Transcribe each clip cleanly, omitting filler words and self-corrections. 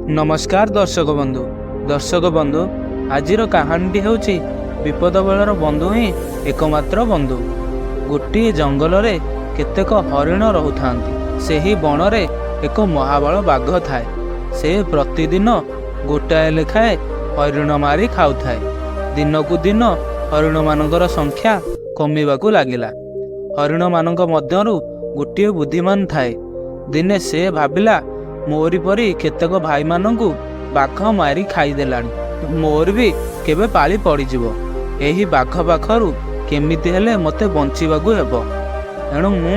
नमस्कार दर्शक बंधु आजिर कहानी होची विपद बेलर बंधु ही एकमात्र बंधु। गोटे जंगल रे केतेक हरिण रहुथांती। सेही बणरे एक महाबल बाघ थाए। से प्रतिदिन गोटाए लेखाए हरिण मारी खाउथाए। दिनकू दिन हरिण मानकर संख्या कमिबाकू लागिला। हरिण मानक मध्यरु गोटे बुद्धिमान थाए। दिने से भाबिला मोरी परी केतेक भाई मानकू बाघ मारी खाईदेलानी। मोर भी केबे पाली पड़ीजिवो। एही बाघ पाखरु केमिति हेले मते बंचिबाकू हेबो। एणु मु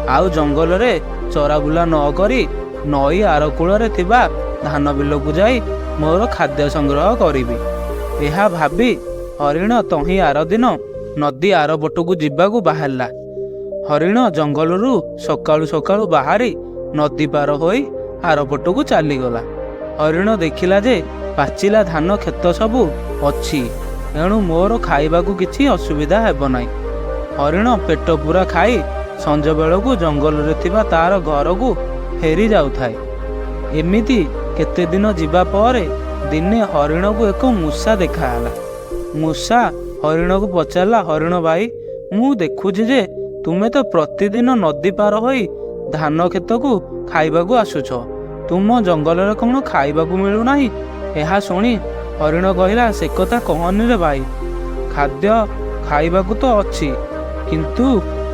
आउ जंगल रे चराबुला न करी नई आर कूଳରେ थिबा धान बिलकू जाई मोर खाद्य संग्रह करिबी। एहा भाबी हरिण तही आर दिन नदी आर पटकू जिबाकू बाहरला। हरिण जंगलरू सकाळु सकाळु बाहरी नदी पार होई आर पटकू चलीगला। हरिण देखिला जे पाचिला धान खेत सबू अच्छी। एणु मोर खाइबाकू किछि असुविधा हेब नाही। हरिण पेट पूरा खाई संज बेलकू जंगल रे थिबा तार घर को फेरी जाउथाए। एमिति केते दिन जिबा परे दिने हरिण को एक मूसा देखाला। मूसा हरिण को पचारला, हरिण भाई मु देखुछि जे तुमे तो प्रतिदिन नदी पार होई धान खेत को खाइबाकू आसुछ। तुम जंगल रे कौन खाइबाकू मिलू नाही? एहा सुनी हरिण कहिला, से कथा कहनी रे भाई। खाद्य खाइबाकू तो अच्छी, किंतु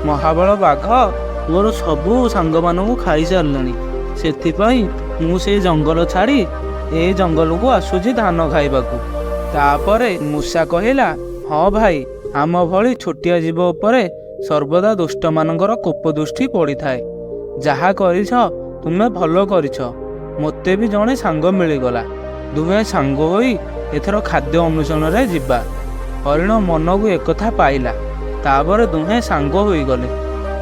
महाबल बाघ मोर सबू सांग मानू खाई सारलानी। सेथिपाई मु से जंगल छाड़ी ए जंगल को आसुची धान खाइबाकू। तापरे मूसा कहिला, हाँ भाई, आम भली छोटिया जीव उपरे सर्वदा दुष्ट मानकर कोप दृष्टि पड़ी थाए। जहा करिछ तुमे भलो करिछ। मते भी जणे सांग मिलीगला। दुहे सांग होई एथर खाद्य अन्वेषण रे जिबा। हरिण मन को एकथा पाइला। तापर दुहे सांग होई गले।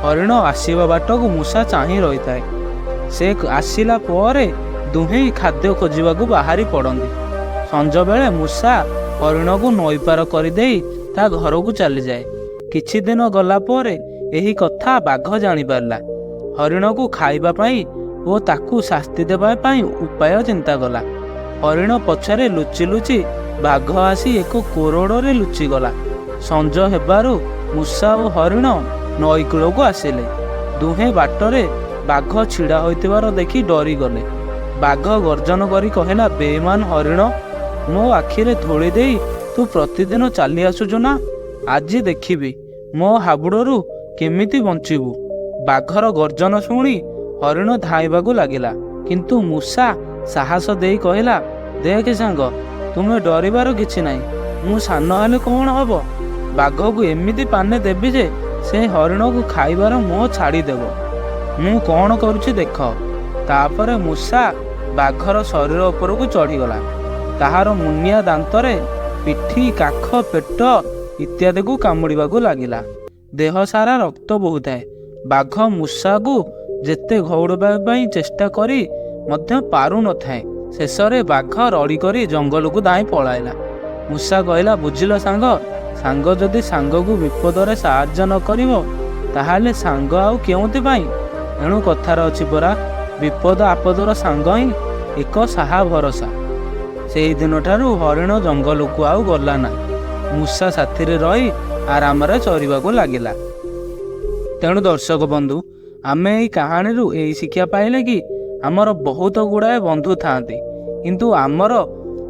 हरिण आसीबा बाट को मूसा चाही रही थाए। से आसिला परे दुहे खाद्य खोजिबा को बाहरी पड़ंदी। संज बेले मूसा हरिण को नई पार कर देई ता घर को चली जाए। किछि दिन गला परे एही कथा बाघ जानी पारला। हरिण को खाइबा पाई ओ ताकू शास्ति देबा पाई उपाय चिंता कला। हरिण पछरे लुचि लुचि बाघ आसी एक कोरड़ रे लुचि गला। संज हेबारु मूसा और हरिण नई कूल को आसिले। दुहे बाटरे बाघ छिड़ा होइतिबार देखि डरी गले। बाघ गर्जन करी कहला, बेईमान हरिण, मो आखिरे धूली देई तू प्रतिदिन चली आसुचु ना? आज देखिबी मो हाबुड़रू केमिति बंचिबू। बाघर गर्जन शुणी हरिण धाइबाकू लागिला, किंतु मूसा साहस देई कहला, देख सांग, तुमे डरिबार किछि नाही। मु सान हेले कौन हब? बाघ को एमिति पाने देबी जे से हरिण को खाइबार मोह छाड़ी देव। मु कौन करुछि देख। तापरे मूसा बाघर शरीर उपर को चढ़ीगला। ताहार मुनिया दांतरे पिठी, काख, पेट इत्यादि को कामुड़ीबाकू लागिला। देह सारा रक्त बहुताए। बाघ मूसा को जेते घौड़ाबा चेष्टा करी मध्य पारु न थाए। शेषरे बाघ रड़ी करी जंगल को दाई पलाइला। मूसा कहला, बुझिल सांग, सांग जदि सांग को विपद रे साहाय्य न करिवो ताहाले सांग आउ केउति पाई? एणु कथार अछि परा, विपद आपदर सांग ही एक साहा भरोसा। सेही दिन ठारू हरिण जंगल को आउ गला ना। मूसा साथी रे रही आराम रे चरिबाकू लागिला। तेणु दर्शक बंधु, आमे एई कहानी रु एई शिक्षा पाइले कि आमर बहुत गुड़ाए बंधु थांती, किंतु आमर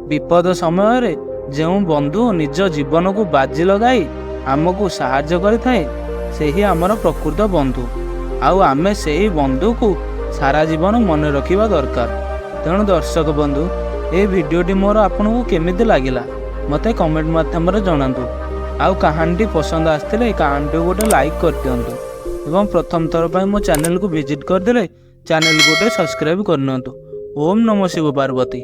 विपद समय रे जेउ बंधु निज जीवन को बाजी लगाई आमको साहाय्य करिथाए सेही आमर प्रकृत बंधु। आउ आमे सेही बंधु को सारा जीवन मन रखिबा दरकार। तेणु दर्शक बंधु, ए भिडियोटी मोर आपनकू केमिति लागिला मते कमेंट माध्यम रे जणांतु। आउ कहानी पसंद आसथिले कहानी गोटे लाइक कर दियंतु एवं प्रथम थर पर मो चैनल को विजिट करदेले चैनल गोटे सब्सक्राइब करनियंतु। ओम नमः शिव पार्वती।